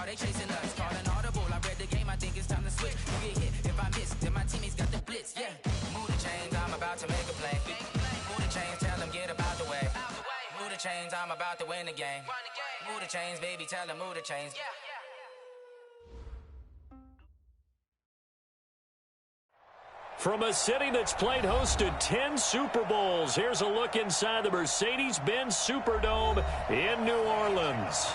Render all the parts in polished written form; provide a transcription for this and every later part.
Are they chasing us? Call an audible. I read the game. I think it's time to switch. You get hit. If I miss, then my teammates got the blitz. Yeah. Move the chains. I'm about to make a play. Move the chains. Tell them get about the way. Move the chains. I'm about to win the game. Move the chains, baby. Tell them move the chains. From a city that's played host to 10 Super Bowls, here's a look inside the Mercedes-Benz Superdome in New Orleans.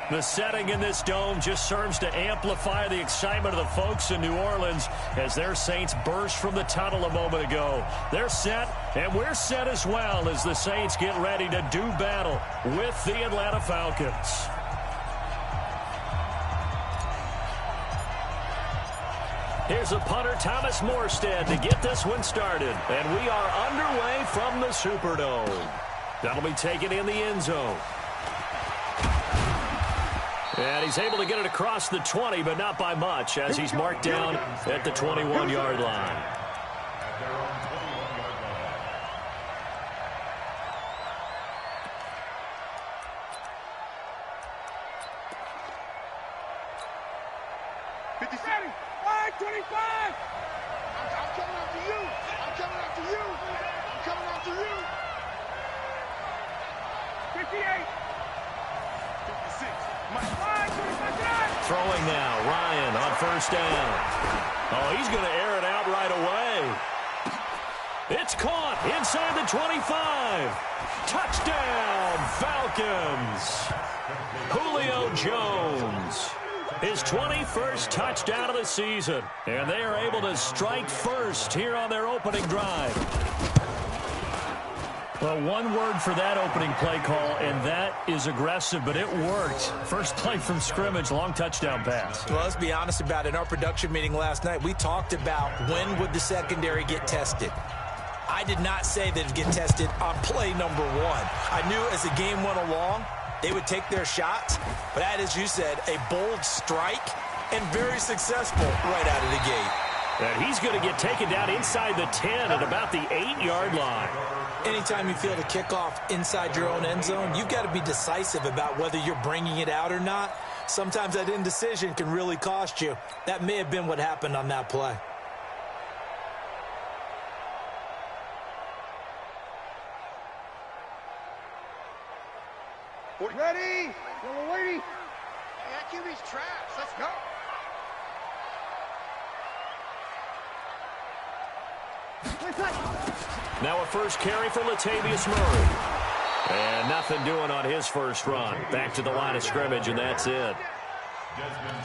The setting in this dome just serves to amplify the excitement of the folks in New Orleans as their Saints burst from the tunnel a moment ago. They're set, and we're set as well as the Saints get ready to do battle with the Atlanta Falcons. Here's a punter, Thomas Morstead, to get this one started. And we are underway from the Superdome. That'll be taken in the end zone. And he's able to get it across the 20, but not by much, as he's marked down at the 21-yard line. Throwing now, Ryan on first down. Oh, he's going to air it out right away. It's caught inside the 25. Touchdown, Falcons. Julio Jones. His 21st touchdown of the season. And they are able to strike first here on their opening drive. Well, one word for that opening play call, and that is aggressive, but it worked. First play from scrimmage, long touchdown pass. Well, let's be honest about it. In our production meeting last night, we talked about when would the secondary get tested. I did not say that it would get tested on play number one. I knew as the game went along, they would take their shots, but that, as you said, a bold strike and very successful right out of the gate. And he's going to get taken down inside the 10 at about the 8-yard line. Anytime you feel the kickoff inside your own end zone, you've got to be decisive about whether you're bringing it out or not. Sometimes that indecision can really cost you. That may have been what happened on that play. Ready? Yellow lady. Hey, that QB's trash. Let's go. Now a first carry for Latavius Murray. And nothing doing on his first run. Back to the line of scrimmage, and that's it.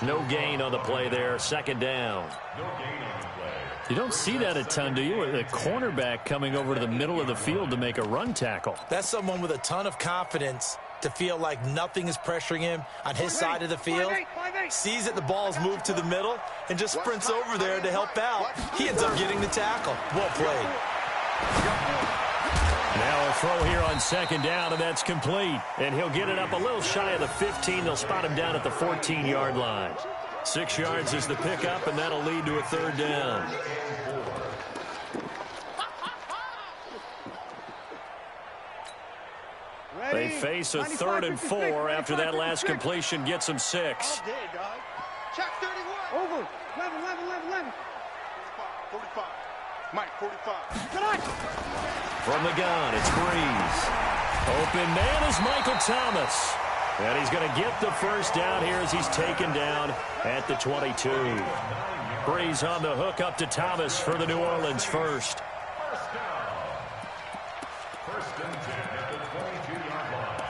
No gain on the play there. Second down. You don't see that a ton, do you? A cornerback coming over to the middle of the field to make a run tackle. That's someone with a ton of confidence to feel like nothing is pressuring him on his side of the field. Sees that the ball is moved to the middle and just sprints over there to help out. He ends up getting the tackle. Well played. Now a throw here on second down, and that's complete. And he'll get it up a little shy of the 15. They'll spot him down at the 14-yard line. 6 yards is the pickup, and that'll lead to a third down. They face a 3rd and 4 after that last completion gets them 6. Check 31. Over. 11. 45. Mike, 45. From the gun, it's Breeze. Open man is Michael Thomas. And he's going to get the first down here as he's taken down at the 22. Breeze on the hook up to Thomas for the New Orleans first. First and 10 at the 22-yard line.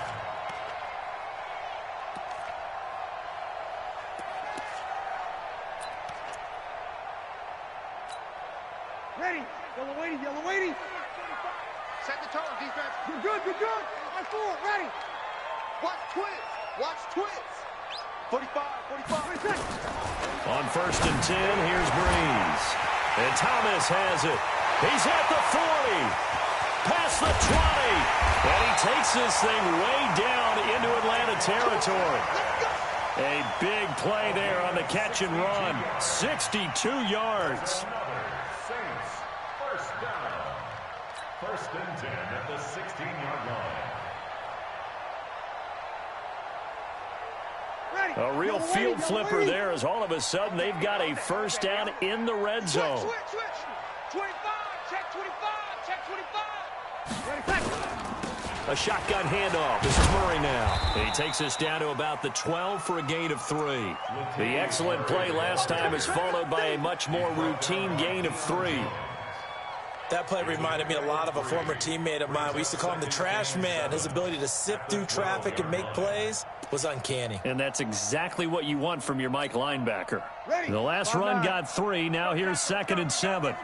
Ready. Yellow lady. Set the tone, defense. Good. On 4. Ready. Watch twins. 45. On first and 10, here's Breeze. And Thomas has it. He's at the 40. Past the 20. And he takes this thing way down into Atlanta territory. A big play there on the catch and run. 62 yards. Saints, first down. First and 10 at the 16-yard line. Ready. A real field flipper there as all of a sudden they've got a first down in the red zone. Switch. 25, check 25, check 25. A shotgun handoff. This is Murray now. He takes us down to about the 12 for a gain of 3. The excellent play last time is followed by a much more routine gain of 3. That play reminded me a lot of a former teammate of mine. We used to call him the trash man. His ability to sift through traffic and make plays was uncanny. And that's exactly what you want from your Mike linebacker. Ready. The last run got 3. Now here's 2nd and 7.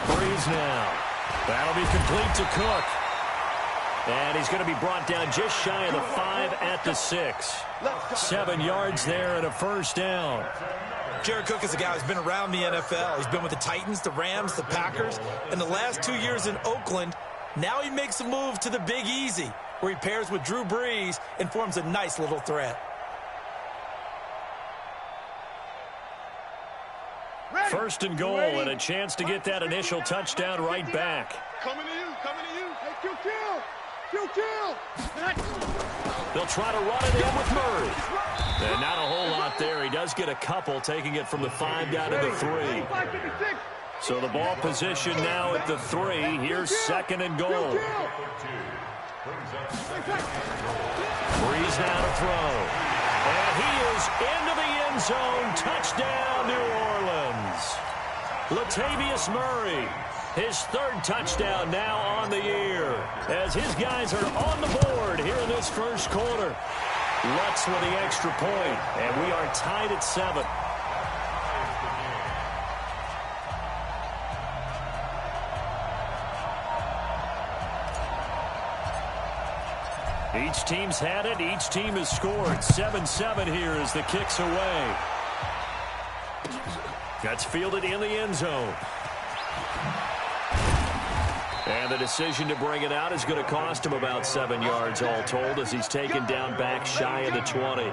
Breeze now. That'll be complete to Cook. And he's going to be brought down just shy of the 5 at the 6. 7 yards there and a first down. Jared Cook is a guy who's been around the NFL. He's been with the Titans, the Rams, the Packers. In the last 2 years in Oakland, now he makes a move to the Big Easy, where he pairs with Drew Brees and forms a nice little threat. First and goal and a chance to get that initial touchdown right back. Coming to you. Hey, kill. They'll try to run it in with Murray. And not a whole lot there. He does get a couple, taking it from the 5 down to the 3. So the ball position now at the 3. Here's 2nd and goal. Breeze now to throw. And he is into the end zone. Touchdown, New Orleans. Latavius Murray, his 3rd touchdown now on the year, as his guys are on the board here in this first quarter. Lutz with the extra point, and we are tied at 7. Each team's had it. Each team has scored. 7-7 here as the kick's away. That's fielded in the end zone. And the decision to bring it out is going to cost him about 7 yards all told, as he's taken down back shy of the 20.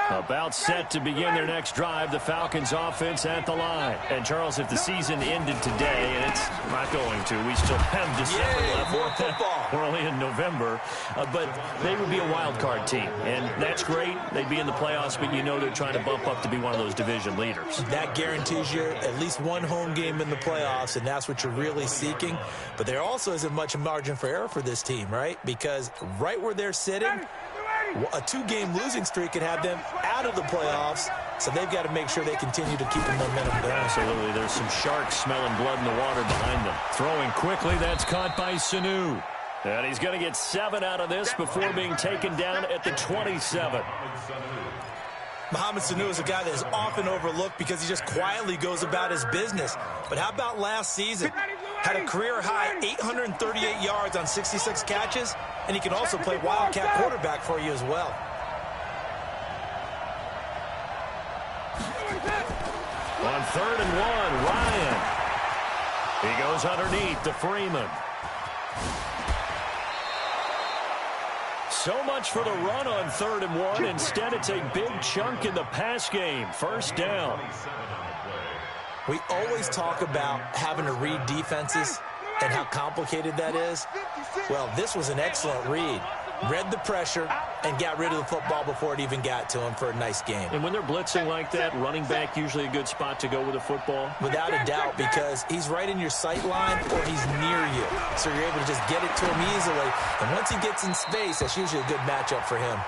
About set to begin their next drive, the Falcons offense at the line. And Charles, if the season ended today, and it's not going to, we still have December left. More football. We're only in November, but they would be a wild card team, and that's great. They'd be in the playoffs, but you know they're trying to bump up to be one of those division leaders. That guarantees you at least one home game in the playoffs, and that's what you're really seeking. But there also isn't much margin for error for this team, right? Because right where they're sitting, a 2-game losing streak could have them out of the playoffs, so they've got to make sure they continue to keep the momentum going. Absolutely. There's some sharks smelling blood in the water behind them. Throwing quickly, that's caught by Sanu. And he's going to get 7 out of this before being taken down at the 27. Mohamed Sanu is a guy that is often overlooked because he just quietly goes about his business. But how about last season? Had a career-high 838 yards on 66 catches, and he can also play wildcat quarterback for you as well. On 3rd and 1, Ryan. He goes underneath to Freeman. So much for the run on 3rd and 1. Instead, it's a big chunk in the pass game. First down. We always talk about having to read defenses and how complicated that is. Well, this was an excellent read. Read the pressure and got rid of the football before it even got to him for a nice game. And when they're blitzing like that, running back usually a good spot to go with a football? Without a doubt, because he's right in your sight line or he's near you. So you're able to just get it to him easily. And once he gets in space, that's usually a good matchup for him.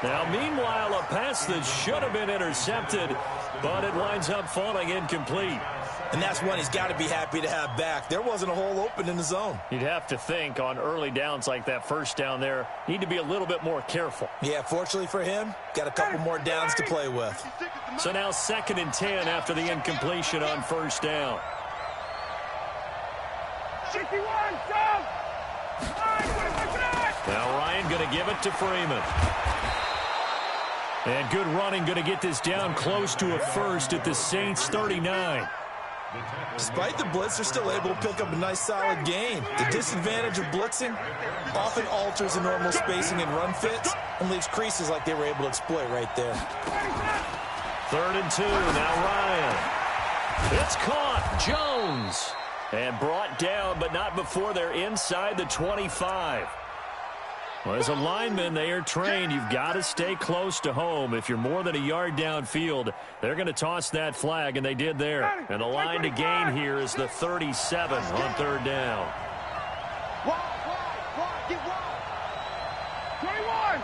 Now, meanwhile, a pass that should have been intercepted, but it winds up falling incomplete. And that's one he's got to be happy to have back. There wasn't a hole open in the zone. You'd have to think on early downs like that first down there, need to be a little bit more careful. Yeah, fortunately for him, got a couple more downs to play with. So now 2nd and 10 after the incompletion on first down. 61, Now Ryan going to give it to Freeman. And good running, going to get this down close to a first at the Saints 39. Despite the blitz, they're still able to pick up a nice solid gain. The disadvantage of blitzing often alters the normal spacing and run fits and leaves creases like they were able to exploit right there. 3rd and 2, now Ryan. It's caught, Jones. And brought down, but not before they're inside the 25. Well, as a lineman, they are trained. You've got to stay close to home. If you're more than a yard downfield, they're going to toss that flag, and they did there. And the line to gain here is the 37 on 3rd down. Get wide. 21.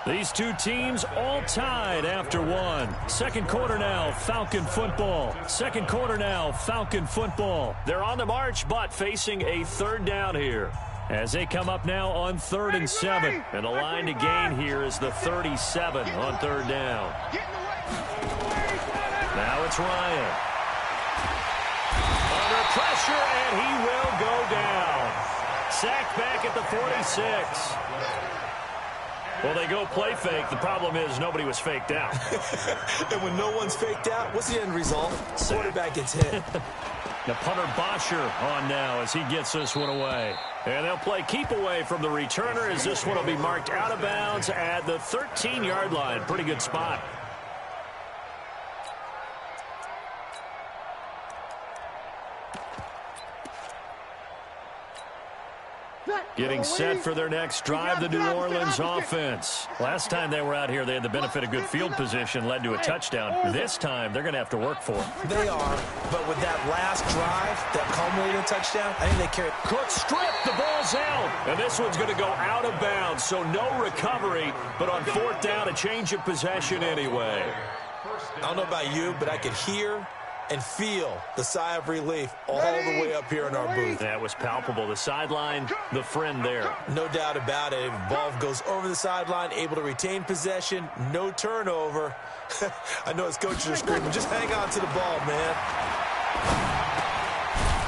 These two teams all tied after one. Second quarter now, Falcon football. Second quarter now, Falcon football. They're on the march, but facing a 3rd down here. As they come up now on 3rd and 7. And the line to gain here is the 37 on 3rd down. Now it's Ryan. Under pressure, and he will go down. Sacked back at the 46. Well, they go play fake. The problem is nobody was faked out. And when no one's faked out, what's the end result? Quarterback gets hit. The punter Bosher on now as he gets this one away. And they'll play keep away from the returner as this one will be marked out of bounds at the 13-yard line. Pretty good spot. Getting set for their next drive, the New Orleans offense. Last time they were out here, they had the benefit of good field position, led to a touchdown. This time, they're going to have to work for it. They are, but with that last drive, that culminating touchdown, I think they carried. Cook stripped, the ball's out. And this one's going to go out of bounds, so no recovery. But on 4th down, a change of possession anyway. I don't know about you, but I could hear and feel the sigh of relief all the way up here in our booth. That was palpable. The sideline, the friend there. No doubt about it. Ball goes over the sideline, able to retain possession, no turnover. I know his coaches are screaming, just hang on to the ball, man.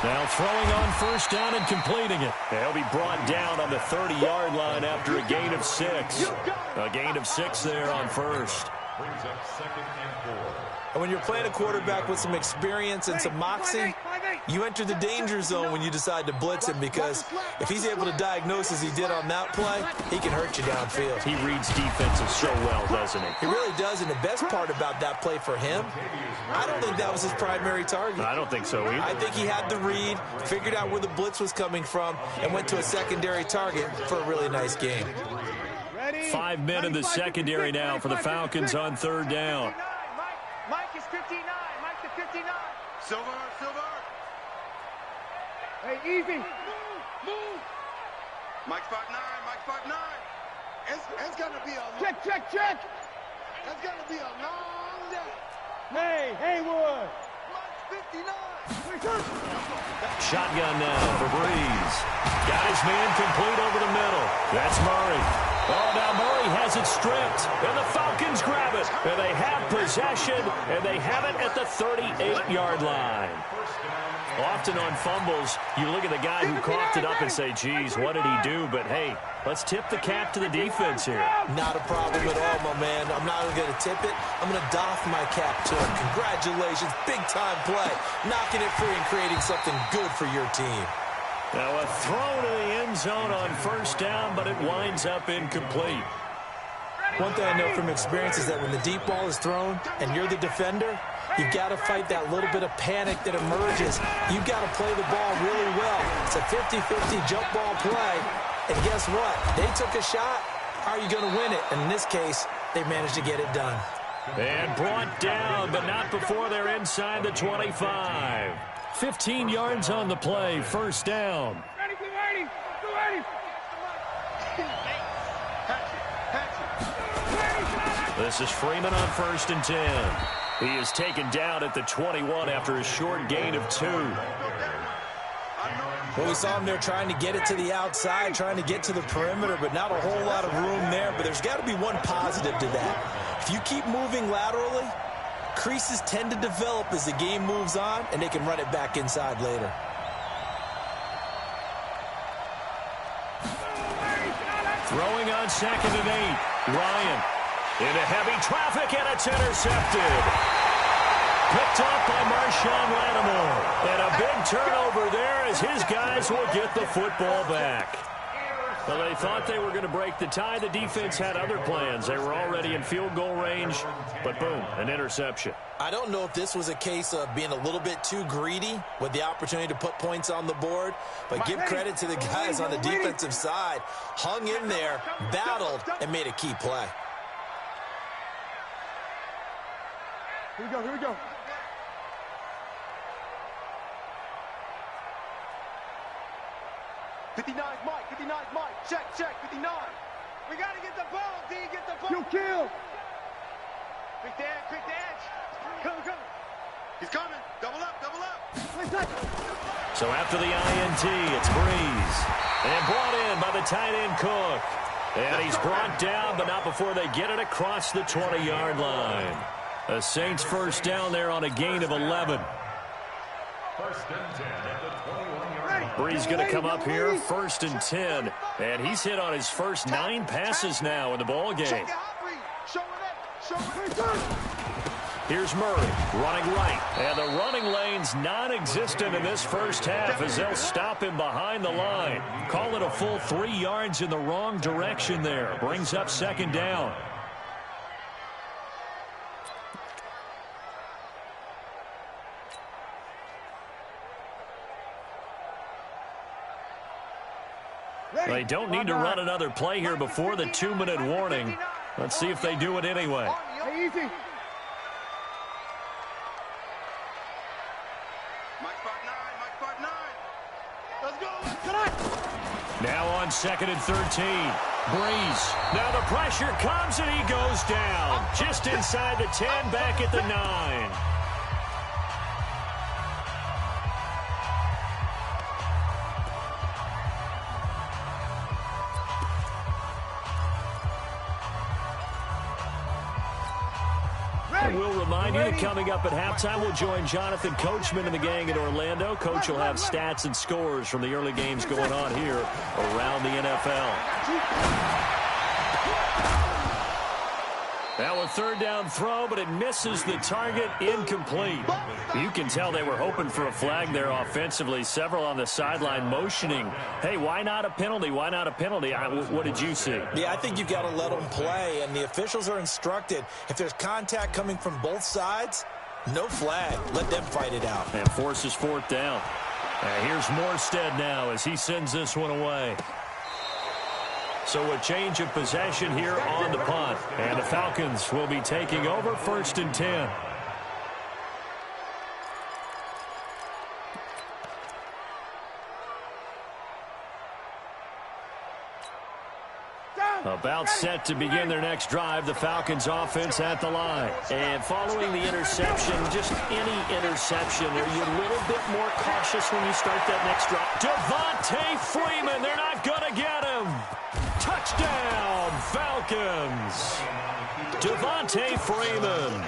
Now throwing on 1st down and completing it. They'll be brought down on the 30-yard line after a gain of 6. A gain of 6 there on 1st. Brings up 2nd and 4. And when you're playing a quarterback with some experience and some moxie, you enter the danger zone when you decide to blitz him, because if he's able to diagnose as he did on that play, he can hurt you downfield. He reads defenses so well, doesn't he? He really does, and the best part about that play for him, I don't think that was his primary target. I don't think so either. I think he had the read, figured out where the blitz was coming from, and went to a secondary target for a really nice game. 5 men in the secondary now for the Falcons on 3rd down. Mike is 59. Mike to 59. Silver. Hey, easy. Move. Mike's 5'9". Mike's 5'9". It's going to be a check. It's going to be a long day. Hey, Haywood. Mike's 59. Shotgun now for Breeze. Got his man complete over the middle. That's Murray. Oh, now Murray has it stripped, and the Falcons grab it, and they have possession, and they have it at the 38-yard line. Often on fumbles, you look at the guy who coughed it up and say, geez, what did he do? But, hey, let's tip the cap to the defense here. Not a problem at all, my man. I'm not even going to tip it. I'm going to doff my cap to him. Congratulations. Big-time play. Knocking it free and creating something good for your team. Now a throw to the end zone on 1st down, but it winds up incomplete. One thing I know from experience is that when the deep ball is thrown and you're the defender, you've got to fight that little bit of panic that emerges. You've got to play the ball really well. It's a 50-50 jump ball play. And guess what? They took a shot. How are you going to win it? And in this case, they managed to get it done. And brought down, but not before they're inside the 25. 15 yards on the play, 1st down. Ready. This is Freeman on 1st and 10. He is taken down at the 21 after a short gain of 2. Well, we saw him there trying to get it to the outside, trying to get to the perimeter, but not a whole lot of room there. But there's got to be one positive to that. If you keep moving laterally, creases tend to develop as the game moves on, and they can run it back inside later. Throwing on 2nd and 8. Ryan into heavy traffic, and it's intercepted. Picked up by Marshawn Lattimore. And a big turnover there as his guys will get the football back. Well, they thought they were going to break the tie. The defense had other plans. They were already in field goal range, but boom, an interception. I don't know if this was a case of being a little bit too greedy with the opportunity to put points on the board, but give credit to the guys on the defensive side. Hung in there, battled, and made a key play. Here we go, here we go. Mike. Check, 59. We got to get the ball, D. Get the ball. Kill. Quick dash. Come. He's coming. Double up. So after the INT, it's Breeze. And brought in by the tight end Cook. And he's brought down, but not before they get it across the 20-yard line. The Saints first down there on a gain of 11. First and 10 at the 21-yard line. Breeze going to come up here, 1st and 10. And he's hit on his first 9 passes now in the ball game. Here's Murray running right. And the running lane's non-existent in this first half as they'll stop him behind the line. Call it a full 3 yards in the wrong direction there. Brings up 2nd down. They don't need to run another play here before the 2-minute warning. Let's see if they do it anyway. Easy. Mike 5-9. Let's go. Now on 2nd and 13. Breeze. Now the pressure comes and he goes down. Just inside the 10, back at the 9. And we'll remind you that coming up at halftime, we'll join Jonathan Coachman and the gang in Orlando. Coach will have stats and scores from the early games going on here around the NFL. Now a 3rd down throw, but it misses the target, incomplete. You can tell they were hoping for a flag there offensively. Several on the sideline motioning, hey, why not a penalty? Why not a penalty? What did you see? Yeah, I think you've got to let them play, and the officials are instructed. If there's contact coming from both sides, no flag. Let them fight it out. And forces 4th down. And here's Morstead now as he sends this one away. So a change of possession here on the punt. And the Falcons will be taking over 1st and 10. About set to begin their next drive, the Falcons offense at the line. And following the interception, just any interception, are you a little bit more cautious when you start that next drive? Devontae Freeman, they're not going to get him. Touchdown, Falcons. Devontae Freeman,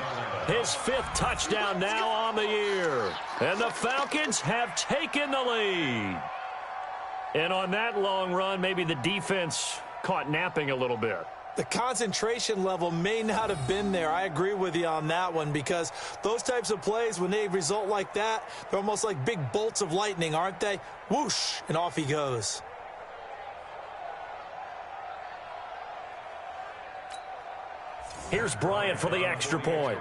his 5th touchdown now on the year. And the Falcons have taken the lead. And on that long run, maybe the defense caught napping a little bit. The concentration level may not have been there. I agree with you on that one, because those types of plays, when they result like that, they're almost like big bolts of lightning, aren't they? Whoosh, and off he goes. Here's Bryant for the extra point.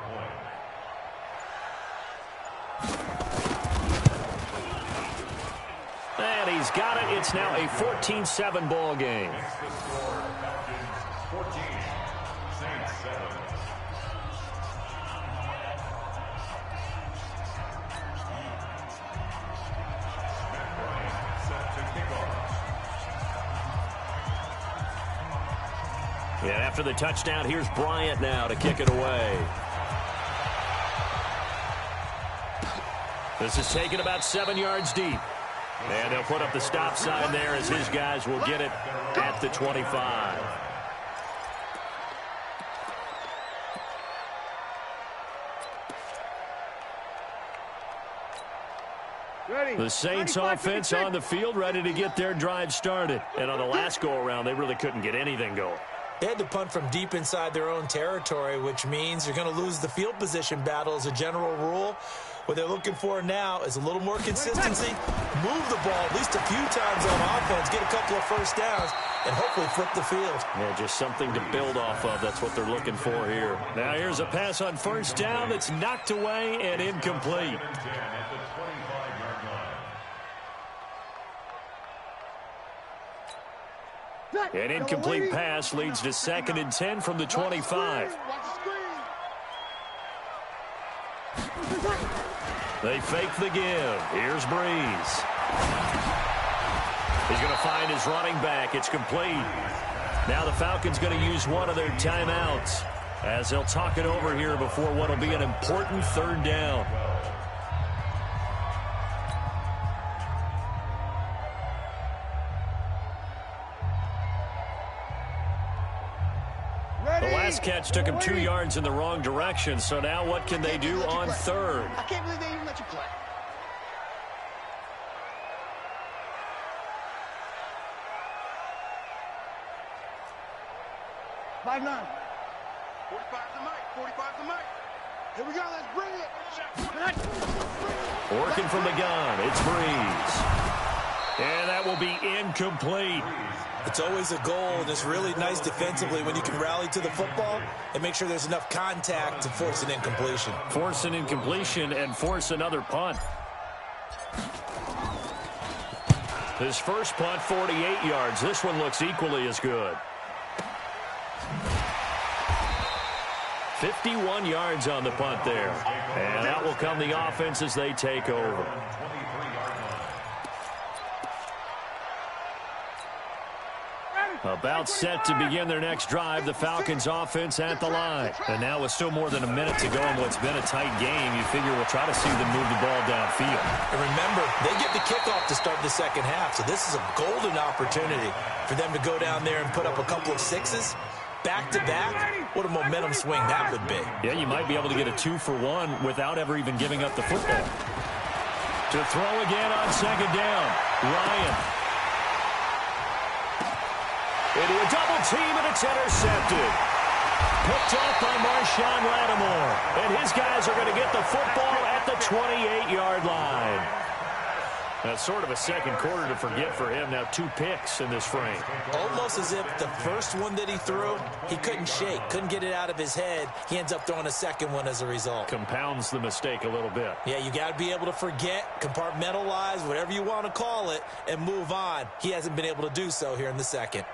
And he's got it. It's now a 14-7 ball game. 14, Saints 7. Matt Bryant set to kick off. And after the touchdown, here's Bryant now to kick it away. This is taken about 7 yards deep. And they'll put up the stop sign there as his guys will get it at the 25. The Saints offense on the field, ready to get their drive started. And on the last go-around, they really couldn't get anything going. They had to punt from deep inside their own territory, which means you're going to lose the field position battle as a general rule. What they're looking for now is a little more consistency, move the ball at least a few times on offense, get a couple of first downs, and hopefully flip the field. Yeah, just something to build off of. That's what they're looking for here. Now here's a pass on first down that's knocked away and incomplete. An incomplete pass leads to 2nd and 10 from the 25. They fake the give. Here's Breeze. He's going to find his running back. It's complete. Now the Falcons going to use one of their timeouts as they'll talk it over here before what will be an important 3rd down. The last catch took him 2 yards in the wrong direction, so now what can they do on 3rd? I can't believe they even let you play. Five 9. 45's the mic. 45's the mic. Here we go. Let's bring it. Working from the gun. It's Breeze. And that will be incomplete. It's always a goal, and it's really nice defensively when you can rally to the football and make sure there's enough contact to force an incompletion. Force an incompletion and force another punt. His first punt, 48 yards. This one looks equally as good. 51 yards on the punt there. And that will come the offense as they take over. About set to begin their next drive, the Falcons offense at the line. And now with still more than a minute to go in what's been a tight game, you figure we'll try to see them move the ball downfield. And remember, they get the kickoff to start the second half, so this is a golden opportunity for them to go down there and put up a couple of sixes. Back-to-back, what a momentum swing that would be. Yeah, you might be able to get a 2-for-1 without ever even giving up the football. To throw again on 2nd down, Ryan. Into a double team, and it's intercepted. Picked off by Marshawn Lattimore. And his guys are going to get the football at the 28-yard line. That's sort of a second quarter to forget for him. Now 2 picks in this frame. Almost as if the first one that he threw, he couldn't shake, couldn't get it out of his head. He ends up throwing a second one as a result. Compounds the mistake a little bit. Yeah, you got to be able to forget, compartmentalize, whatever you want to call it, and move on. He hasn't been able to do so here in the second.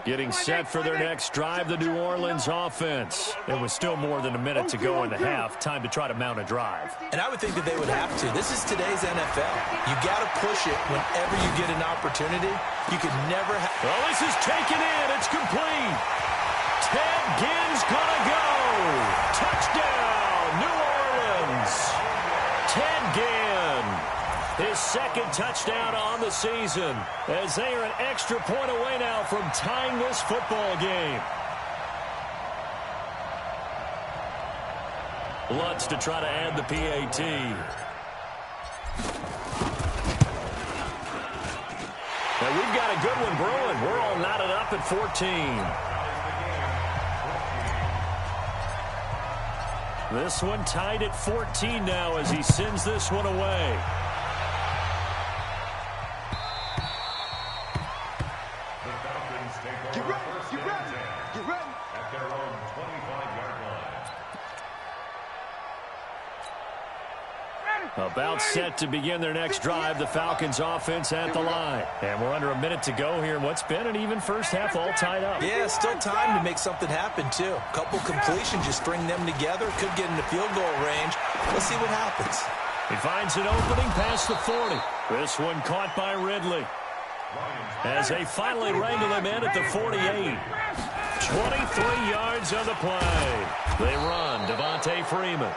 Getting set for their next drive, the New Orleans offense. It was still more than a minute to go in the half. Time to try to mount a drive. And I would think that they would have to. This is today's NFL. You got to push it whenever you get an opportunity. You could never have... Well, this is taken in. It's complete. Ted Ginn's gonna go. Touchdown, New Orleans. Ted Ginn. His second touchdown on the season as they are an extra point away now from tying this football game. Lutz to try to add the PAT. Now we've got a good one brewing. We're all knotted up at 14. This one tied at 14 now as he sends this one away. About set to begin their next drive, the Falcons offense at the line. And we're under a minute to go here in what's been an even first half, all tied up. Yeah, still time to make something happen, too. A couple completions, just string them together. Could get into field goal range. Let's see what happens. He finds an opening past the 40. This one caught by Ridley. As they finally wrangle him in at the 48. 23 yards on the play. They run Devontae Freeman.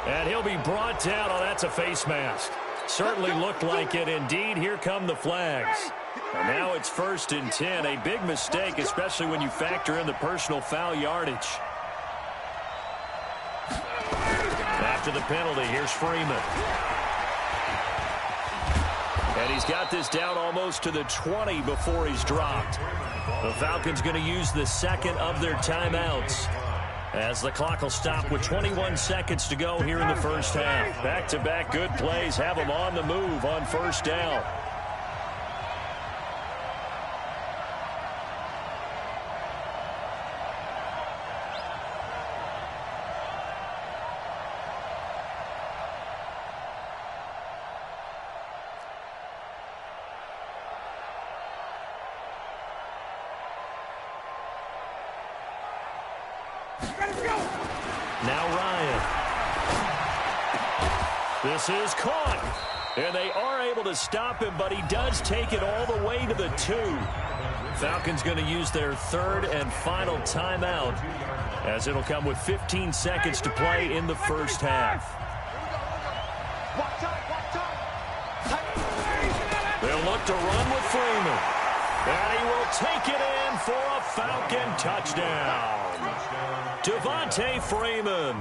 And he'll be brought down. Oh, that's a face mask. Certainly looked like it. Indeed, here come the flags. And now it's 1st and 10. A big mistake, especially when you factor in the personal foul yardage. After the penalty, here's Freeman. And he's got this down almost to the 20 before he's dropped. The Falcons going to use the second of their timeouts, as the clock will stop with 21 seconds to go here in the first half. Back-to-back good plays have them on the move on 1st down. Now Ryan. This is caught. And they are able to stop him, but he does take it all the way to the 2. Falcons going to use their 3rd and final timeout, as it'll come with 15 seconds to play in the first half. They'll look to run with Freeman. And he will take it in for a Falcon touchdown. Devontae Freeman,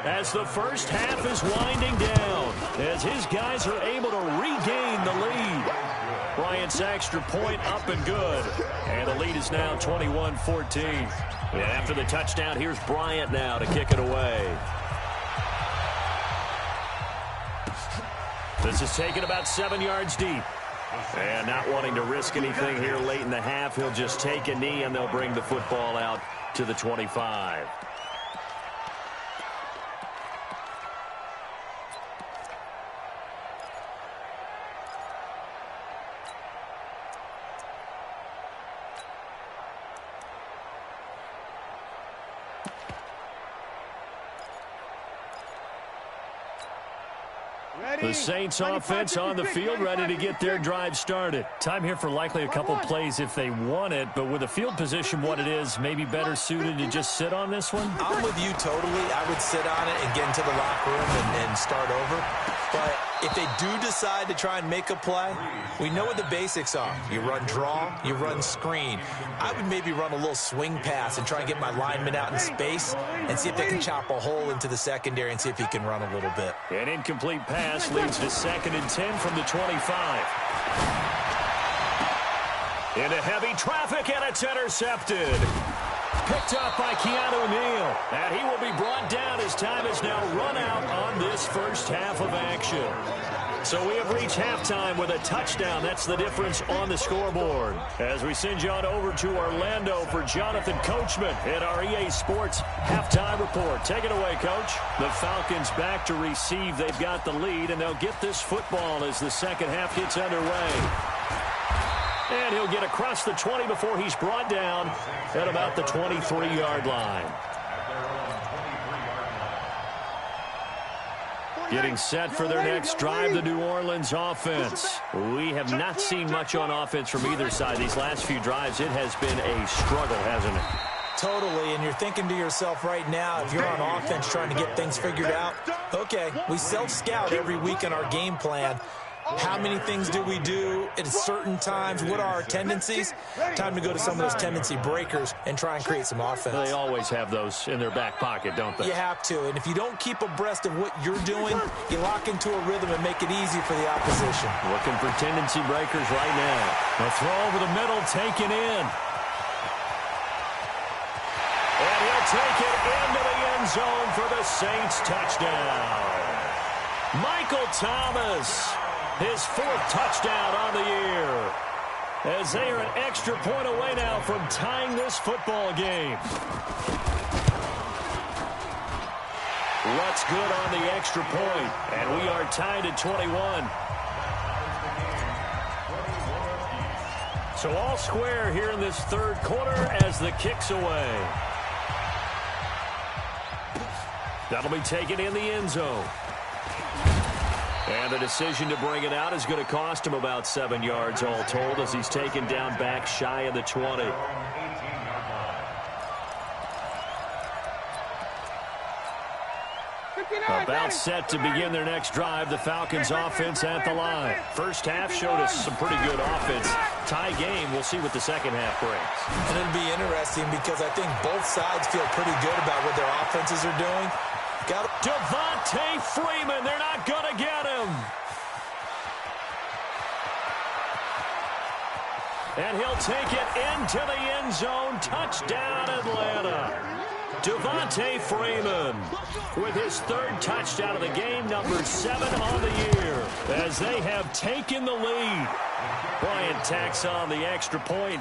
as the first half is winding down, as his guys are able to regain the lead. Bryant's extra point up and good, and the lead is now 21-14. And after the touchdown, here's Bryant now to kick it away. This is taken about 7 yards deep. And not wanting to risk anything here late in the half, he'll just take a knee, and they'll bring the football out to the 25. The Saints offense on the field, ready to get their drive started. Time here for likely a couple plays if they want it, but with the field position what it is, maybe better suited to just sit on this one? I'm with you totally. I would sit on it and get into the locker room and start over. But if they do decide to try and make a play, we know what the basics are. You run draw, you run screen. I would maybe run a little swing pass and try and get my lineman out in space and see if they can chop a hole into the secondary and see if he can run a little bit. An incomplete pass leads to 2nd and 10 from the 25. Into heavy traffic, and it's intercepted. Picked up by Keanu Neal. And he will be brought down as time is now run out on this first half of action. So we have reached halftime with a touchdown. That's the difference on the scoreboard. As we send you on over to Orlando for Jonathan Coachman in our EA Sports halftime report. Take it away, Coach. The Falcons back to receive. They've got the lead, and they'll get this football as the second half gets underway. And he'll get across the 20 before he's brought down at about the 23-yard line. Getting set for their next drive, the New Orleans offense. We have not seen much on offense from either side. These last few drives, it has been a struggle, hasn't it? Totally, and you're thinking to yourself right now, if you're on offense trying to get things figured out, okay, we self-scout every week in our game plan. How many things do we do at certain times? What are our tendencies? Time to go to some of those tendency breakers and try and create some offense. They always have those in their back pocket, don't they? You have to, and if you don't keep abreast of what you're doing, you lock into a rhythm and make it easy for the opposition. Looking for tendency breakers right now. A throw over the middle, taken in. And he'll take it into the end zone for the Saints touchdown. Michael Thomas, his 4th touchdown on the year, as they are an extra point away now from tying this football game. What's good on the extra point, and we are tied at 21. So all square here in this third quarter as the kick's away. That'll be taken in the end zone. And the decision to bring it out is going to cost him about 7 yards all told, as he's taken down back shy of the 20. About set to begin their next drive, the Falcons offense at the line. First half showed us some pretty good offense. Tie game, we'll see what the second half brings. And it'll be interesting because I think both sides feel pretty good about what their offenses are doing. Devontae Freeman, they're not going to get him. And he'll take it into the end zone. Touchdown, Atlanta. Devontae Freeman with his third touchdown of the game, number 7 on the year, as they have taken the lead. Bryant tacks on the extra point,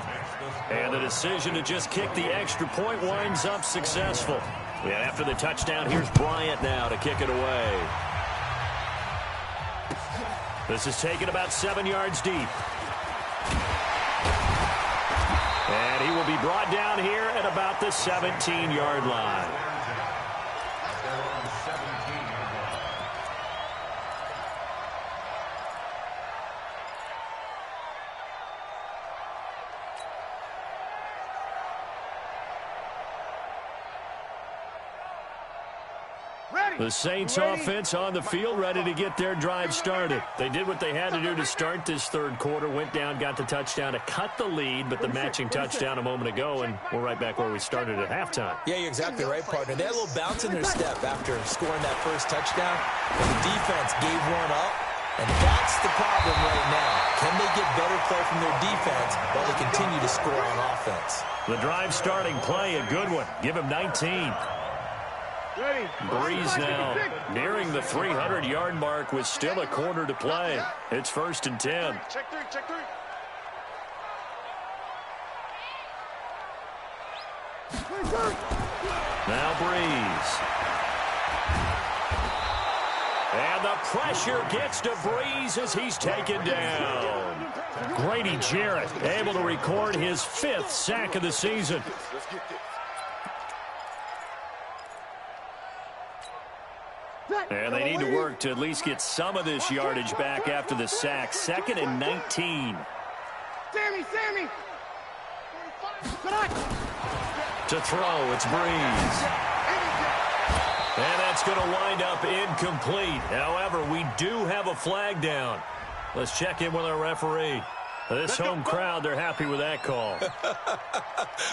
and the decision to just kick the extra point winds up successful. And after the touchdown, here's Bryant now to kick it away. This is taken about 7 yards deep. And he will be brought down here at about the 17-yard line. The Saints offense on the field, ready to get their drive started. They did what they had to do to start this third quarter, went down, got the touchdown to cut the lead, but the matching touchdown a moment ago, and we're right back where we started at halftime. Yeah, you're exactly right, partner. They had a little bounce in their step after scoring that first touchdown, but the defense gave one up, and that's the problem right now. Can they get better play from their defense while they continue to score on offense? The drive starting play, a good one. Give him 19. Breeze now nearing the 300-yard mark with still a quarter to play. It's 1st and 10. Check three. Now Breeze. And the pressure gets to Breeze as he's taken down. Grady Jarrett able to record his 5th sack of the season. And they need to work to at least get some of this yardage back after the sack. 2nd and 19. Sammy! To throw, it's Breeze. And that's going to wind up incomplete. However, we do have a flag down. Let's check in with our referee. This home crowd, they're happy with that call.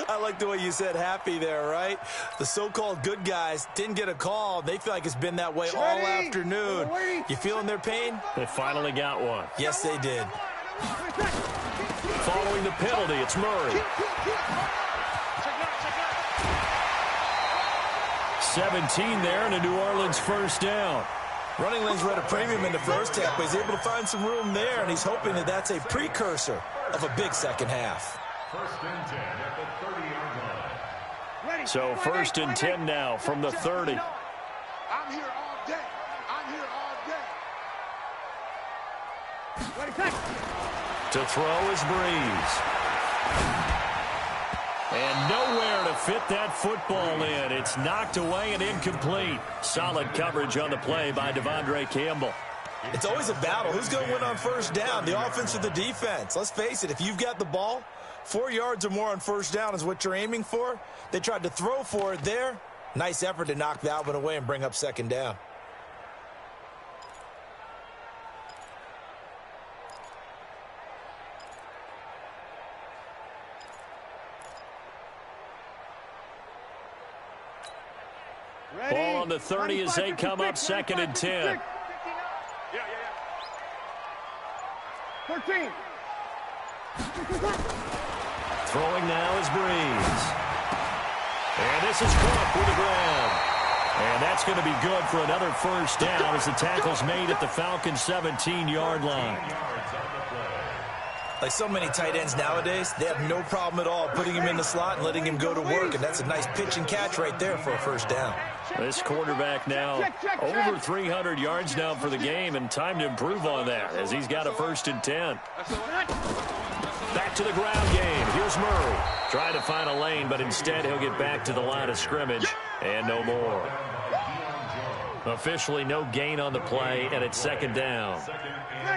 I like the way you said happy there, right? The so-called good guys didn't get a call. They feel like it's been that way all afternoon. You feeling their pain? They finally got one. Yes, they did. Following the penalty, it's Murray. 17 there and a New Orleans first down. Running lanes were at a premium in the first half, but he's able to find some room there, and he's hoping that that's a precursor of a big second half. 1st and 10 at the 30-yard line. So 1st and 10 now from the 30. I'm here all day. To throw is Breeze. And nowhere to fit that football in. It's knocked away and incomplete. Solid coverage on the play by Devondre Campbell. It's always a battle. Who's going to win on first down, the offense or the defense? Let's face it, if you've got the ball, 4 yards or more on first down is what you're aiming for. They tried to throw for it there. Nice effort to knock that one away and bring up 2nd down. Ball on the 30 as they come up 2nd and 10. 13. Throwing now is Breeze. And this is Cook with the grab. And that's going to be good for another first down as the tackle's made at the Falcons' 17-yard line. Like so many tight ends nowadays, they have no problem at all putting him in the slot and letting him go to work, and that's a nice pitch and catch right there for a first down. This quarterback now over 300 yards now for the game, and time to improve on that as he's got a 1st and 10. Back to the ground game. Here's Murray. Trying to find a lane, but instead he'll get back to the line of scrimmage and no more. Officially no gain on the play, and it's 2nd down.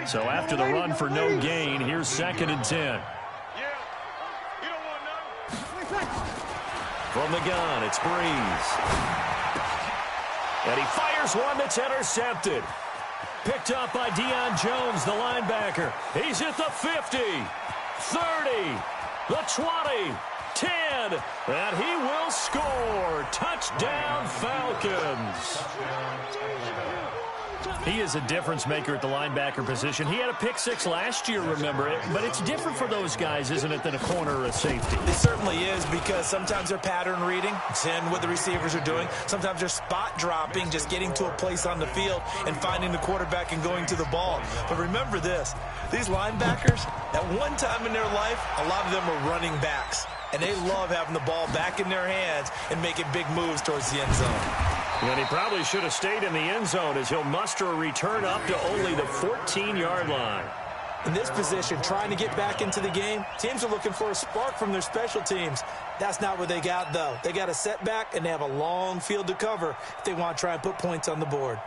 So after the run for no gain, here's 2nd and 10. From the gun, it's Breeze. And he fires one that's intercepted. Picked up by Deion Jones, the linebacker. He's at the 50, 30, the 20, 10, and he will score. Touchdown, Falcons. He is a difference maker at the linebacker position. He had a pick six last year, remember it, but it's different for those guys, isn't it, than a corner or a safety? It certainly is, because sometimes they're pattern reading, seeing what the receivers are doing. Sometimes they're spot dropping, just getting to a place on the field and finding the quarterback and going to the ball. But remember this, these linebackers, at one time in their life, a lot of them were running backs. And they love having the ball back in their hands and making big moves towards the end zone. And he probably should have stayed in the end zone, as he'll muster a return up to only the 14-yard line. In this position, trying to get back into the game, teams are looking for a spark from their special teams. That's not what they got, though. They got a setback, and they have a long field to cover if they want to try and put points on the board.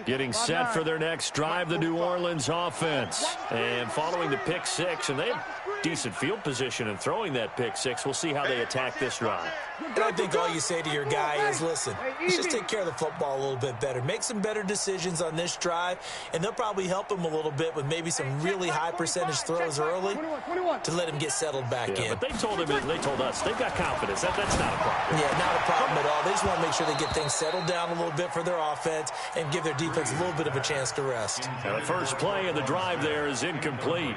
Getting set for their next drive, the New Orleans offense. And following the pick six, and they have decent field position in throwing that pick six. We'll see how they attack this drive. And I think all you say to your guy is, listen, let's just take care of the football a little bit better. Make some better decisions on this drive, and they'll probably help him a little bit with maybe some really high percentage throws early to let him get settled back in. But they told us, they've got confidence. That's not a problem. Yeah, not a problem at all. They just want to make sure they get things settled down a little bit for their offense and give their defense a little bit of a chance to rest. Now the first play of the drive there is incomplete.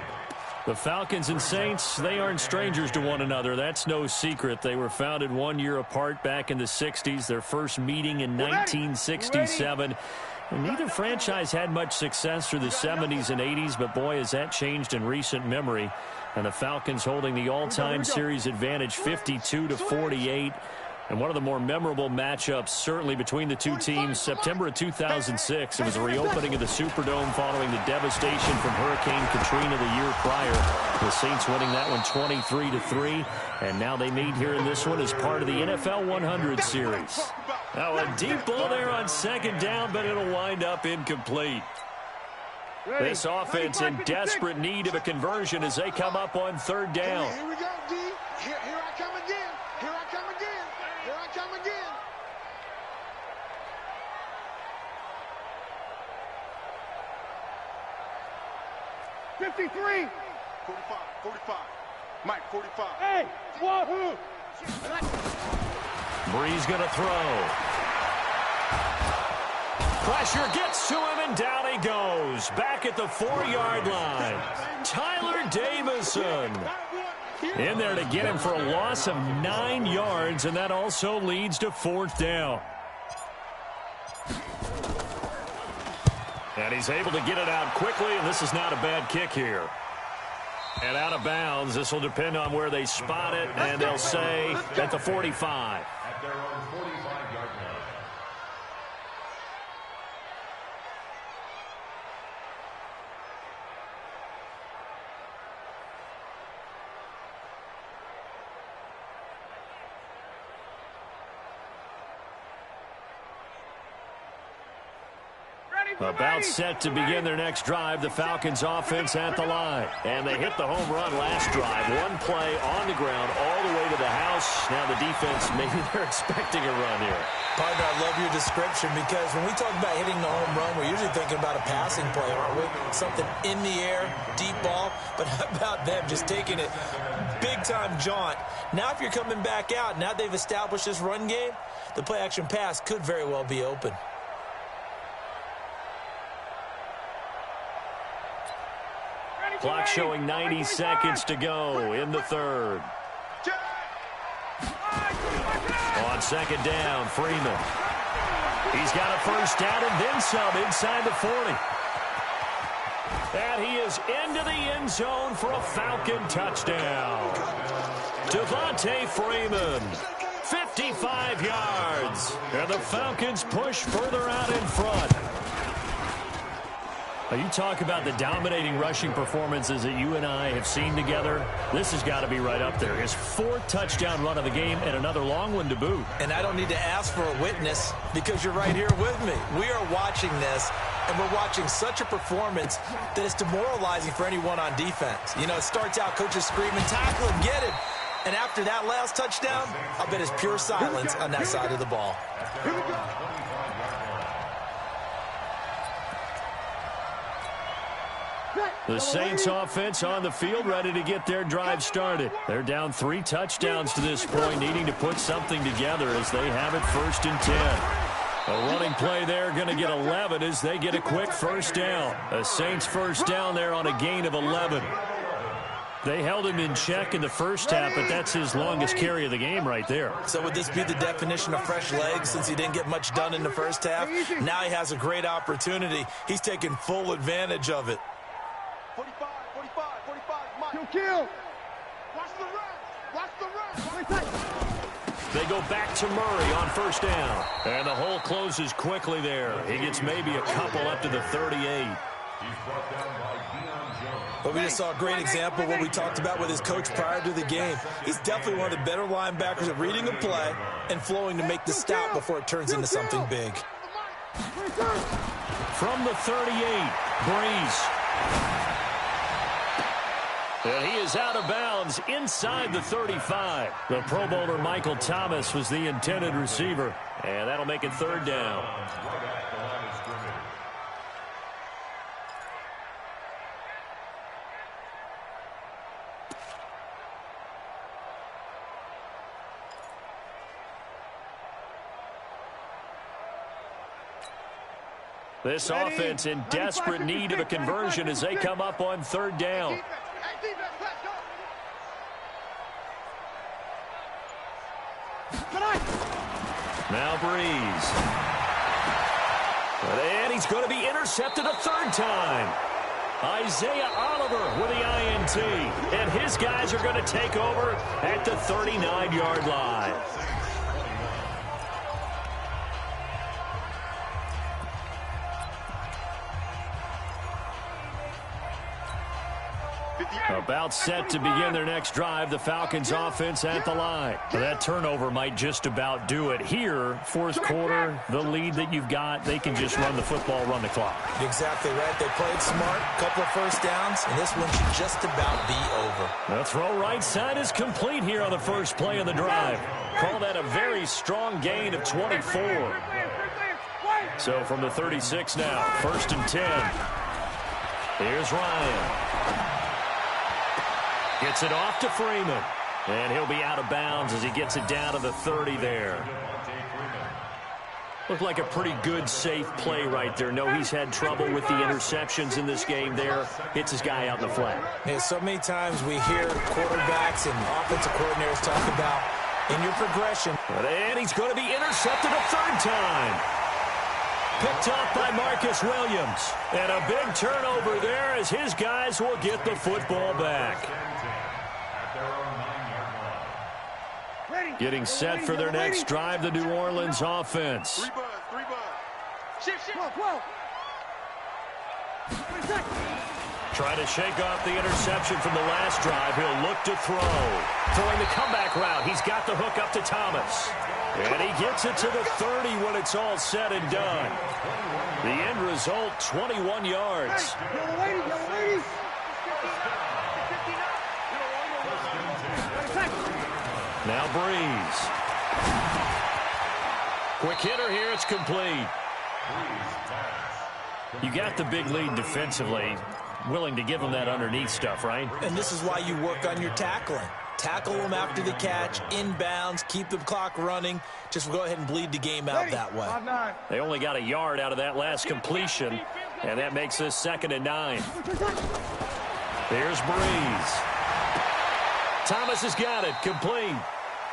The Falcons and Saints, they aren't strangers to one another. That's no secret. They were founded 1 year apart back in the 60s, their first meeting in 1967. And neither franchise had much success through the 70s and 80s, but boy, has that changed in recent memory. And the Falcons holding the all-time series advantage 52-48. And one of the more memorable matchups, certainly between the two teams, September of 2006. It was a reopening of the Superdome following the devastation from Hurricane Katrina the year prior. The Saints winning that one 23-3. And now they meet here in this one as part of the NFL 100 series. Now a deep ball there on second down, but it'll wind up incomplete. This offense in desperate need of a conversion as they come up on third down. Here we go, D. Here I come again. Here I come again. Here I come again. 53. 45. Mike, 45. Hey, wahoo. Breeze going to throw. Pressure gets to him, and down he goes. Back at the 4-yard line. Tyler Davison in there to get him for a loss of 9 yards, and that also leads to fourth down. And he's able to get it out quickly, and this is not a bad kick here. And out of bounds, this will depend on where they spot it, and they'll say at the 45. At their own 45-yard line. About set to begin their next drive, the Falcons offense at the line. And they hit the home run last drive. One play on the ground all the way to the house. Now the defense, maybe they're expecting a run here. Partner, I love your description, because when we talk about hitting the home run, we're usually thinking about a passing play, aren't we? Something in the air, deep ball. But how about them just taking it big-time jaunt? Now if you're coming back out, now they've established this run game, the play-action pass could very well be open. Clock showing 90 seconds to go in the third. On second down, Freeman. He's got a first down and then some inside the 40. And he is into the end zone for a Falcon touchdown. Devontae Freeman, 55 yards. And the Falcons push further out in front. Now, you talk about the dominating rushing performances that you and I have seen together. This has got to be right up there. His 4th touchdown run of the game and another long one to boot. And I don't need to ask for a witness because you're right here with me. We are watching this, and we're watching such a performance that it's demoralizing for anyone on defense. You know, it starts out coaches screaming, tackle him, get it. And after that last touchdown, I bet it's pure silence on that side of the ball. The Saints offense on the field, ready to get their drive started. They're down 3 touchdowns to this point, needing to put something together as they have it 1st and 10. A running play there, going to get 11 as they get a quick first down. A Saints first down there on a gain of 11. They held him in check in the first half, but that's his longest carry of the game right there. So would this be the definition of fresh legs since he didn't get much done in the first half? Now he has a great opportunity. He's taking full advantage of it. 45, 45, 45, kill. Watch the run. Watch the run. They go back to Murray on first down. And the hole closes quickly there. He gets maybe a couple up to the 38. But we just saw a great example of what we talked about with his coach prior to the game. He's definitely one of the better linebackers at reading a play and flowing to make the stop before it turns into something big. From the 38, Breeze. And he is out of bounds inside the 35. The Pro Bowler Michael Thomas was the intended receiver. And that'll make it 3rd down. This offense in desperate need of a conversion as they come up on 3rd down. Now Breeze. And he's going to be intercepted a 3rd time. Isaiah Oliver with the INT. And his guys are going to take over at the 39-yard line. About set to begin their next drive, the Falcons offense at the line. That turnover might just about do it. Here, 4th quarter, the lead that you've got, they can just run the football, run the clock. Exactly right. They played smart, couple of first downs, and this one should just about be over. The throw right side is complete here on the first play of the drive. Call that a very strong gain of 24. So from the 36 now, 1st and 10. Here's Ryan. Gets it off to Freeman. And he'll be out of bounds as he gets it down to the 30 there. Looked like a pretty good, safe play right there. No, he's had trouble with the interceptions in this game there. Hits his guy out in the flat. Yeah, so many times we hear quarterbacks and offensive coordinators talk about in your progression. And he's going to be intercepted a 3rd time. Picked off by Marcus Williams. And a big turnover there as his guys will get the football back. Getting set for their next drive, the New Orleans offense. 3 buzz. Shift. Trying to shake off the interception from the last drive. He'll look to throw. Throwing the comeback route. He's got the hook up to Thomas. And he gets it to the 30 when it's all said and done. The end result, 21 yards. Now Breeze. Quick hitter here, it's complete. You got the big lead defensively. Willing to give them that underneath stuff, right? And this is why you work on your tackling. Tackle them after the catch, inbounds, keep the clock running. Just go ahead and bleed the game out that way. They only got a yard out of that last completion, and that makes this 2nd and 9. There's Breeze. Thomas has got it, complete.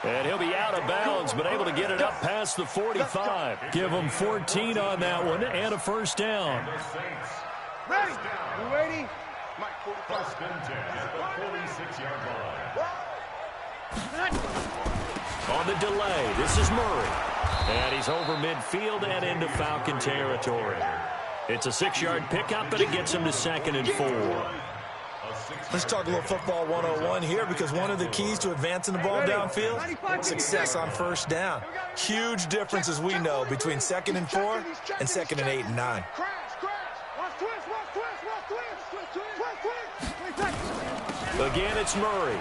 And he'll be out of bounds, but able to get it up past the 45. Give him 14 on that one and a first down. Ready? You ready? First and 10 at the 46-yard line. On the delay, this is Murray. And he's over midfield and into Falcon territory. It's a 6-yard pickup, and it gets him to 2nd and 4. Let's talk a little football 101 here, because one of the keys to advancing the ball downfield, success on first down. Huge difference, as we know, between 2nd and 4 and 2nd and 8 and 9. Again, it's Murray.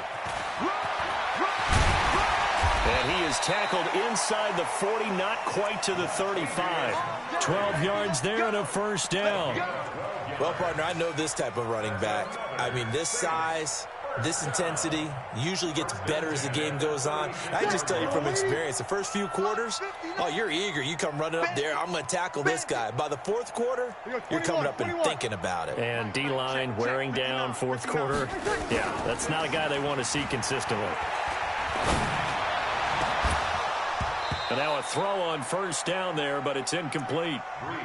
And he is tackled inside the 40, not quite to the 35. 12 yards there and a first down. Well, partner, I know this type of running back. I mean, this size, this intensity usually gets better as the game goes on. I just tell you from experience, the first few quarters, oh, you're eager. You come running up there, I'm going to tackle this guy. By the fourth quarter, you're coming up and thinking about it. And D-line wearing down fourth quarter. Yeah, that's not a guy they want to see consistently. And now a throw on first down there, but it's incomplete.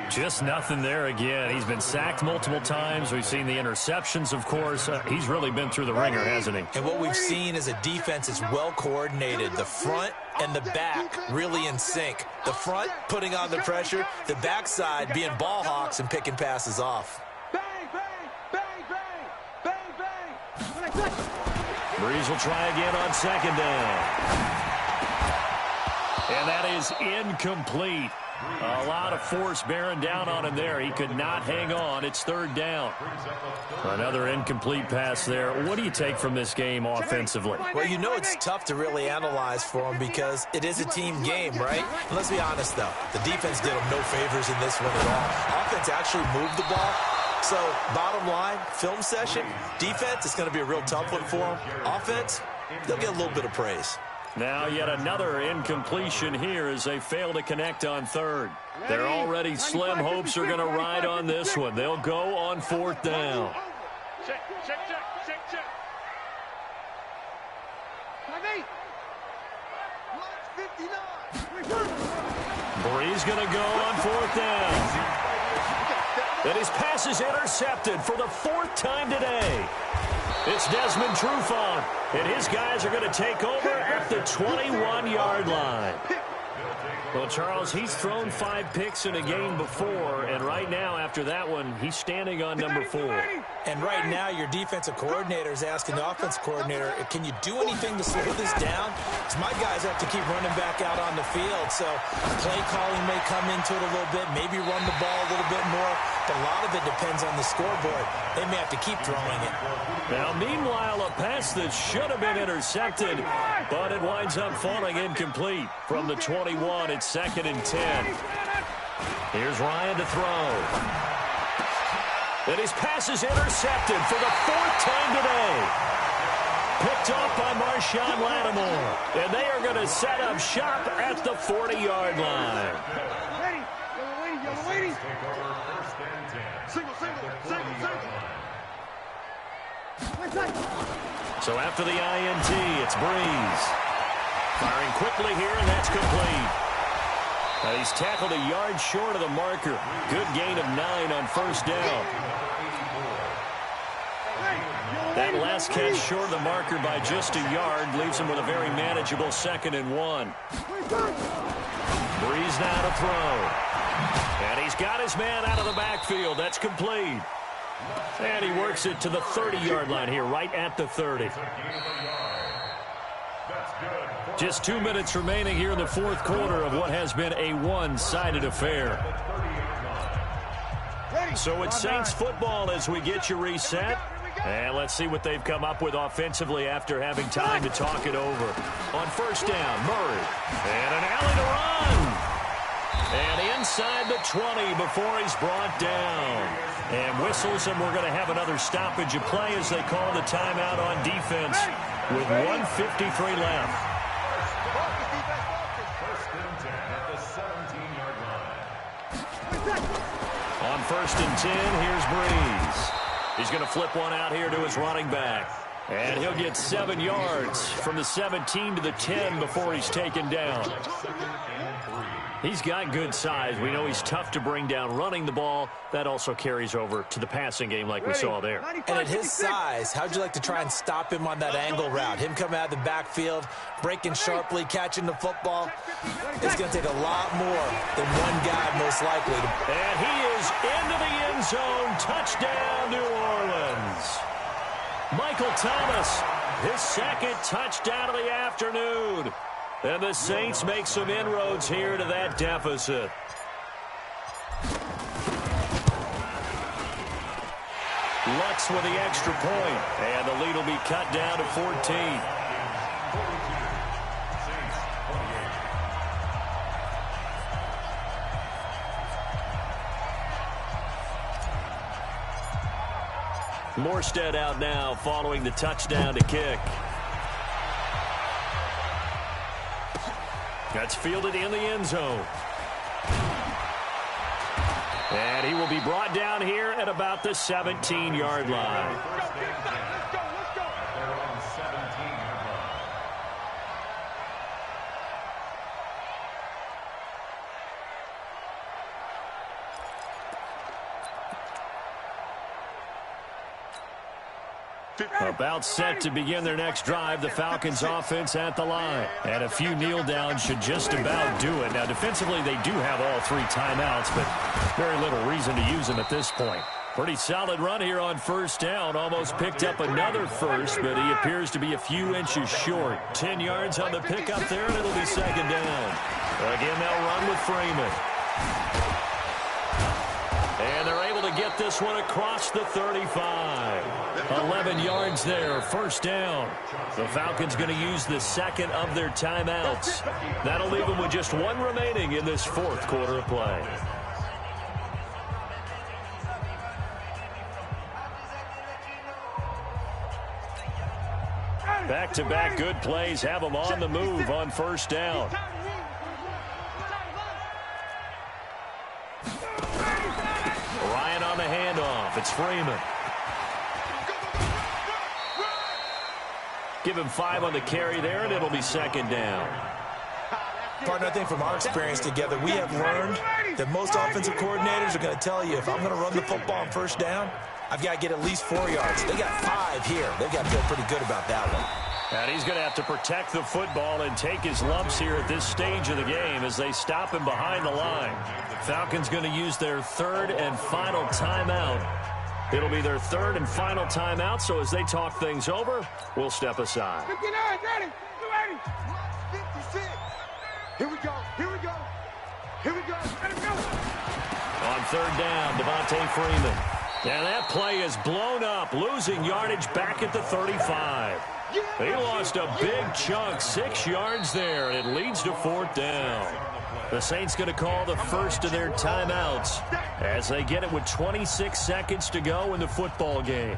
Just nothing there again. He's been sacked multiple times. We've seen the interceptions, of course. He's really been through the ringer, hasn't he? And what we've seen is a defense is well coordinated. The front and the back really in sync. The front putting on the pressure, the backside being ball hawks and picking passes off. Breeze will try again on 2nd down. And that is incomplete. A lot of force bearing down on him there. He could not hang on. It's 3rd down. Another incomplete pass there. What do you take from this game offensively? Well, you know it's tough to really analyze for him because it is a team game, right? And let's be honest, though. The defense did him no favors in this one at all. Offense actually moved the ball. So, bottom line, film session, defense is going to be a real tough one for him. Offense, they'll get a little bit of praise. Now yet another incompletion here as they fail to connect on 3rd. They're already slim hopes are going to ride on this one. They'll go on 4th down. Check. Breeze going to go on 4th down. And his pass is intercepted for the 4th time today. It's Desmond Trufant, and his guys are going to take over at the 21-yard line. Well, Charles, he's thrown 5 picks in a game before, and right now, after that one, he's standing on number 4. And right now, your defensive coordinator is asking the offensive coordinator, can you do anything to slow this down? Because my guys have to keep running back out on the field, so play calling may come into it a little bit, maybe run the ball a little bit more, but a lot of it depends on the scoreboard. They may have to keep throwing it. Now, meanwhile, a pass that should have been intercepted, but it winds up falling incomplete. From the 21, it's 2nd and 10. Here's Ryan to throw. And his pass is intercepted for the 4th time today. Picked off by Marshawn Lattimore. And they are going to set up shop at the 40-yard line. So after the INT, it's Breeze. Firing quickly here, and that's complete. He's tackled a yard short of the marker. Good gain of 9 on first down. That last catch short of the marker by just a yard leaves him with a very manageable 2nd and 1. Breeze now to throw. And he's got his man out of the backfield. That's complete. And he works it to the 30-yard line here, right at the 30. Just 2 minutes remaining here in the 4th quarter of what has been a one-sided affair. So it's Saints football as we get you reset. And let's see what they've come up with offensively after having time to talk it over. On first down, Murray. And an alley to run. And inside the 20 before he's brought down. And whistles, and we're going to have another stoppage of play as they call the timeout on defense with 1:53 left. On 1st and 10, here's Breeze. He's going to flip one out here to his running back. And he'll get 7 yards from the 17 to the 10 before he's taken down. He's got good size. We know he's tough to bring down running the ball. That also carries over to the passing game like we saw there. And at his size, how'd you like to try and stop him on that angle route? Him coming out of the backfield, breaking sharply, catching the football. It's going to take a lot more than one guy, most likely. And he is into the end zone. Touchdown, New Orleans. Michael Thomas, his second touchdown of the afternoon. And the Saints make some inroads here to that deficit. Lutz with the extra point, and the lead will be cut down to 14. Morstead out now following the touchdown to kick. That's fielded in the end zone. And he will be brought down here at about the 17-yard line. About set to begin their next drive, the Falcons offense at the line. And a few kneel downs should just about do it. Now, defensively, they do have all three timeouts, but very little reason to use them at this point. Pretty solid run here on first down. Almost picked up another first, but he appears to be a few inches short. 10 yards on the pickup there, and it'll be second down. Again, they'll run with Freeman. And they're able to get this one across the 35. 11 yards there, first down. The Falcons going to use the second of their timeouts. That'll leave them with just one remaining in this fourth quarter of play. Back-to-back good plays have them on the move on first down. Ryan on the handoff. It's Freeman. Give him 5 on the carry there, and it'll be second down. Partner, I think from our experience together, we have learned that most offensive coordinators are going to tell you, if I'm going to run the football on first down, I've got to get at least 4 yards. They got 5 here. They've got to feel pretty good about that one. And he's going to have to protect the football and take his lumps here at this stage of the game as they stop him behind the line. Falcons going to use their third and final timeout. It'll be their third and final timeout, so as they talk things over, we'll step aside. 59, ready, 56. Here we go, here we go, here we go, let him go. On third down, Devontae Freeman. And that play is blown up, losing yardage back at the 35. They lost a big chunk, 6 yards there, and it leads to fourth down. The Saints going to call the first of their timeouts as they get it with 26 seconds to go in the football game.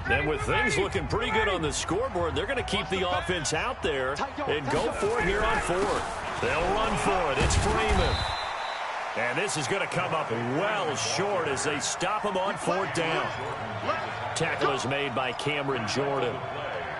And with things looking pretty good on the scoreboard, they're going to keep the offense out there and go for it here on fourth. They'll run for it. It's Freeman. And this is going to come up well short as they stop him on fourth down. Tackle is made by Cameron Jordan.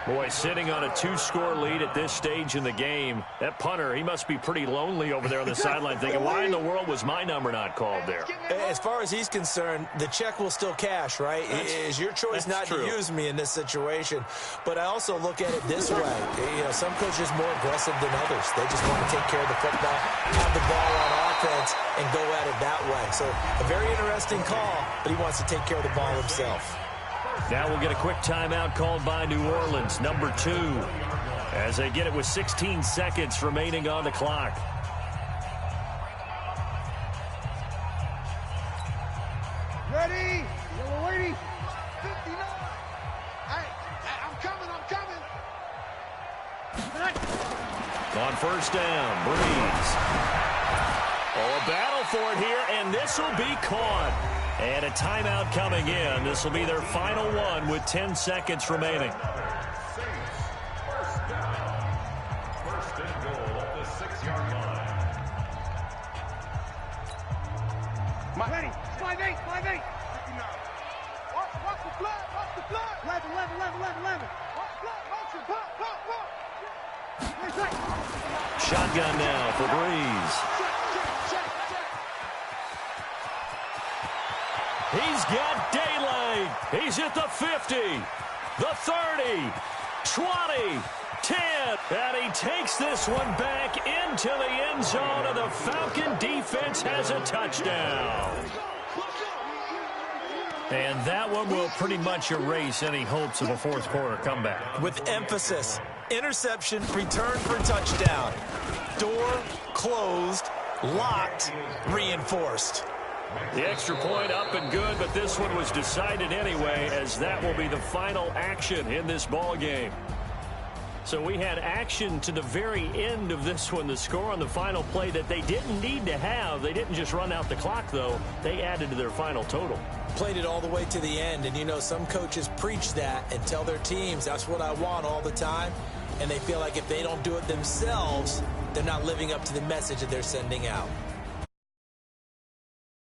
Boy, sitting on a 2-score lead at this stage in the game, that punter, he must be pretty lonely over there on the sideline thinking, why in the world was my number not called there? As far as he's concerned, the check will still cash, right? It's your choice not to use me in this situation. But I also look at it this way. You know, some coaches are more aggressive than others. They just want to take care of the football, have the ball on offense, and go at it that way. So a very interesting call, but he wants to take care of the ball himself. Now we'll get a quick timeout called by New Orleans, number 2, as they get it with 16 seconds remaining on the clock. Ready, yellow lady, 59. Hey, I'm coming. On first down, Breeze. Oh, a battle for it here, and this will be caught. And a timeout coming in. This will be their final one with 10 seconds remaining. First down. First and goal at the 6-yard line. Ready, 5-8. Watch the blood. 11. Watch blood, motion, pop. Shotgun now for Breeze. He's got daylight. He's at the 50, the 30, 20, 10. And he takes this one back into the end zone, and the Falcon defense has a touchdown. And that one will pretty much erase any hopes of a fourth quarter comeback. With emphasis, interception, return for touchdown. Door closed, locked, reinforced. The extra point up and good, but this one was decided anyway, as that will be the final action in this ball game. So we had action to the very end of this one. The score on the final play that they didn't need to have. They didn't just run out the clock, though. They added to their final total. Played it all the way to the end, and you know some coaches preach that and tell their teams that's what I want all the time, and they feel like if they don't do it themselves, they're not living up to the message that they're sending out.